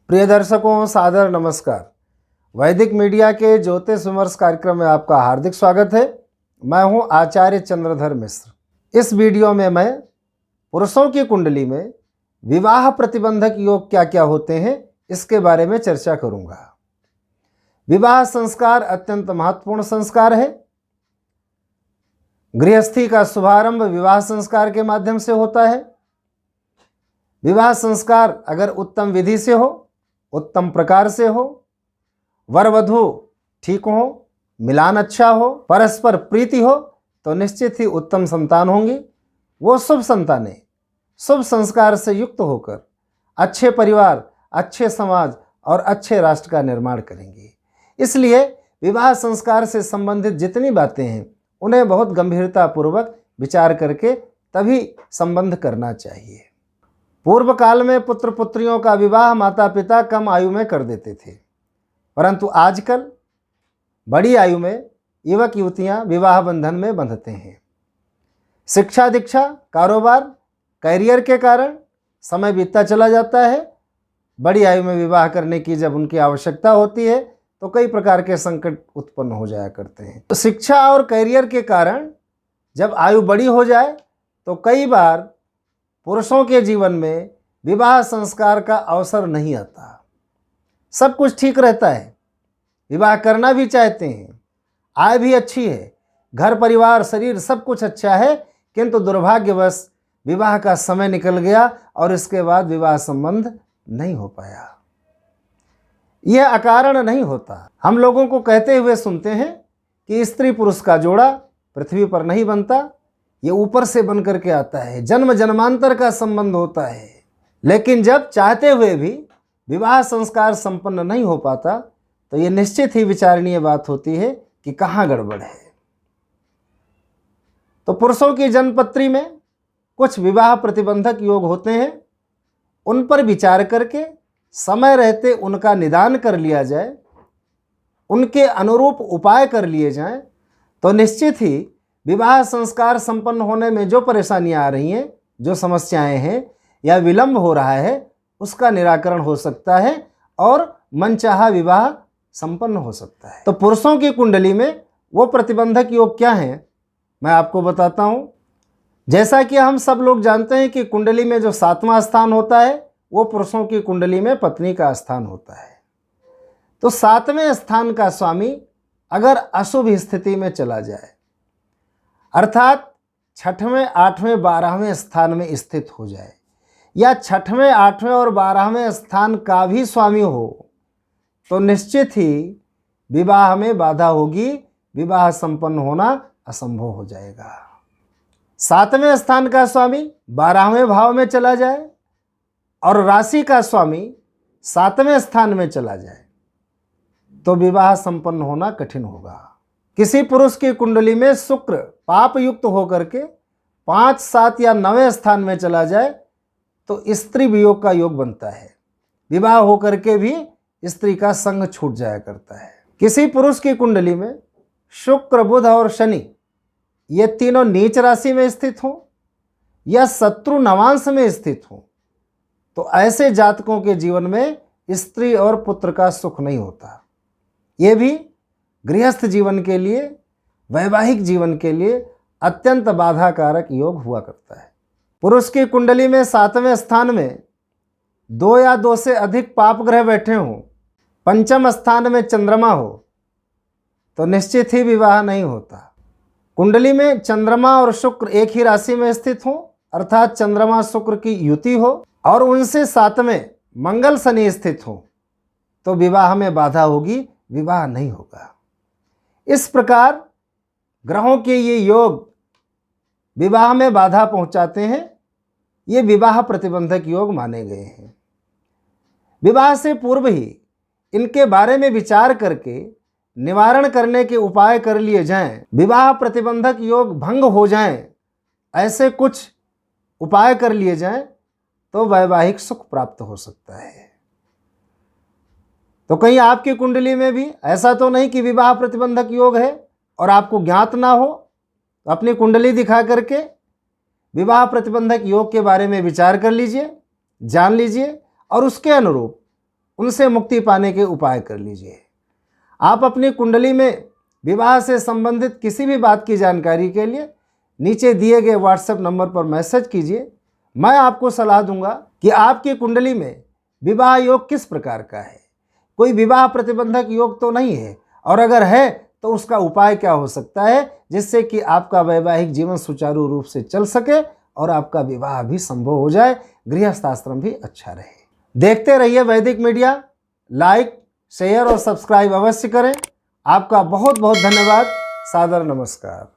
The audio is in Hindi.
प्रिय दर्शकों, सादर नमस्कार। वैदिक मीडिया के ज्योतिष विमर्श कार्यक्रम में आपका हार्दिक स्वागत है। मैं हूं आचार्य चंद्रधर मिश्र। इस वीडियो में मैं पुरुषों की कुंडली में विवाह प्रतिबंधक योग क्या क्या होते हैं इसके बारे में चर्चा करूंगा। विवाह संस्कार अत्यंत महत्वपूर्ण संस्कार है। गृहस्थी का शुभारंभ विवाह संस्कार के माध्यम से होता है। विवाह संस्कार अगर उत्तम विधि से हो, उत्तम प्रकार से हो, वर वधू ठीक हो, मिलान अच्छा हो, परस्पर प्रीति हो, तो निश्चित ही उत्तम संतान होंगी। वो शुभ संतानें शुभ संस्कार से युक्त होकर अच्छे परिवार, अच्छे समाज और अच्छे राष्ट्र का निर्माण करेंगी। इसलिए विवाह संस्कार से संबंधित जितनी बातें हैं उन्हें बहुत गंभीरतापूर्वक विचार करके तभी संबंध करना चाहिए। पूर्व काल में पुत्र पुत्रियों का विवाह माता पिता कम आयु में कर देते थे, परंतु आजकल बड़ी आयु में युवक युवतियां विवाह बंधन में बंधते हैं। शिक्षा दीक्षा, कारोबार, कैरियर के कारण समय बीतता चला जाता है। बड़ी आयु में विवाह करने की जब उनकी आवश्यकता होती है तो कई प्रकार के संकट उत्पन्न हो जाया करते हैं। तो शिक्षा और कैरियर के कारण जब आयु बड़ी हो जाए तो कई बार पुरुषों के जीवन में विवाह संस्कार का अवसर नहीं आता। सब कुछ ठीक रहता है, विवाह करना भी चाहते हैं, आय भी अच्छी है, घर परिवार शरीर सब कुछ अच्छा है, किंतु दुर्भाग्यवश विवाह का समय निकल गया और इसके बाद विवाह संबंध नहीं हो पाया। यह अकारण नहीं होता। हम लोगों को कहते हुए सुनते हैं कि स्त्री पुरुष का जोड़ा पृथ्वी पर नहीं बनता, ये ऊपर से बन करके आता है, जन्म जन्मांतर का संबंध होता है। लेकिन जब चाहते हुए भी विवाह संस्कार संपन्न नहीं हो पाता तो ये निश्चित ही विचारणीय बात होती है कि कहाँ गड़बड़ है। तो पुरुषों की जन्मपत्री में कुछ विवाह प्रतिबंधक योग होते हैं, उन पर विचार करके समय रहते उनका निदान कर लिया जाए, उनके अनुरूप उपाय कर लिए जाएं, तो निश्चित ही विवाह संस्कार संपन्न होने में जो परेशानियां आ रही हैं, जो समस्याएं हैं या विलंब हो रहा है, उसका निराकरण हो सकता है और मनचाहा विवाह संपन्न हो सकता है। तो पुरुषों की कुंडली में वो प्रतिबंधक योग क्या हैं, मैं आपको बताता हूं। जैसा कि हम सब लोग जानते हैं कि कुंडली में जो 7वां स्थान होता है वो पुरुषों की कुंडली में पत्नी का स्थान होता है। तो 7वें स्थान का स्वामी अगर अशुभ स्थिति में चला जाए, अर्थात 6वें, 8वें, 12वें स्थान में स्थित हो जाए, या 6वें, 8वें और 12वें स्थान का भी स्वामी हो, तो निश्चित ही विवाह में बाधा होगी, विवाह संपन्न होना असंभव हो जाएगा। 7वें स्थान का स्वामी 12वें भाव में चला जाए और राशि का स्वामी 7वें स्थान में चला जाए तो विवाह संपन्न होना कठिन होगा। किसी पुरुष की कुंडली में शुक्र पाप युक्त होकर के 5, 7 या 9वें स्थान में चला जाए तो स्त्री वियोग का योग बनता है। विवाह होकर के भी स्त्री का संग छूट जाया करता है। किसी पुरुष की कुंडली में शुक्र, बुध और शनि ये तीनों नीच राशि में स्थित हो या शत्रु नवांश में स्थित हो तो ऐसे जातकों के जीवन में स्त्री और पुत्र का सुख नहीं होता। ये भी गृहस्थ जीवन के लिए, वैवाहिक जीवन के लिए अत्यंत बाधाकारक योग हुआ करता है। पुरुष की कुंडली में 7वें स्थान में 2 या 2 से अधिक पाप ग्रह बैठे हों, 5म स्थान में चंद्रमा हो, तो निश्चित ही विवाह नहीं होता। कुंडली में चंद्रमा और शुक्र एक ही राशि में स्थित हो, अर्थात चंद्रमा शुक्र की युति हो और उनसे 7वें मंगल शनि स्थित हो, तो विवाह में बाधा होगी, विवाह नहीं होगा। इस प्रकार ग्रहों के ये योग विवाह में बाधा पहुंचाते हैं, ये विवाह प्रतिबंधक योग माने गए हैं। विवाह से पूर्व ही इनके बारे में विचार करके निवारण करने के उपाय कर लिए जाएं, विवाह प्रतिबंधक योग भंग हो जाएं, ऐसे कुछ उपाय कर लिए जाएं तो वैवाहिक सुख प्राप्त हो सकता है। तो कहीं आपकी कुंडली में भी ऐसा तो नहीं कि विवाह प्रतिबंधक योग है और आपको ज्ञात ना हो, तो अपनी कुंडली दिखा करके विवाह प्रतिबंधक योग के बारे में विचार कर लीजिए, जान लीजिए और उसके अनुरूप उनसे मुक्ति पाने के उपाय कर लीजिए। आप अपनी कुंडली में विवाह से संबंधित किसी भी बात की जानकारी के लिए नीचे दिए गए व्हाट्सएप नंबर पर मैसेज कीजिए। मैं आपको सलाह दूंगा कि आपकी कुंडली में विवाह योग किस प्रकार का है, कोई विवाह प्रतिबंधक योग तो नहीं है, और अगर है तो उसका उपाय क्या हो सकता है जिससे कि आपका वैवाहिक जीवन सुचारू रूप से चल सके और आपका विवाह भी संभव हो जाए, गृहस्थ आश्रम भी अच्छा रहे। देखते रहिए वैदिक मीडिया। लाइक, शेयर और सब्सक्राइब अवश्य करें। आपका बहुत बहुत धन्यवाद। सादर नमस्कार।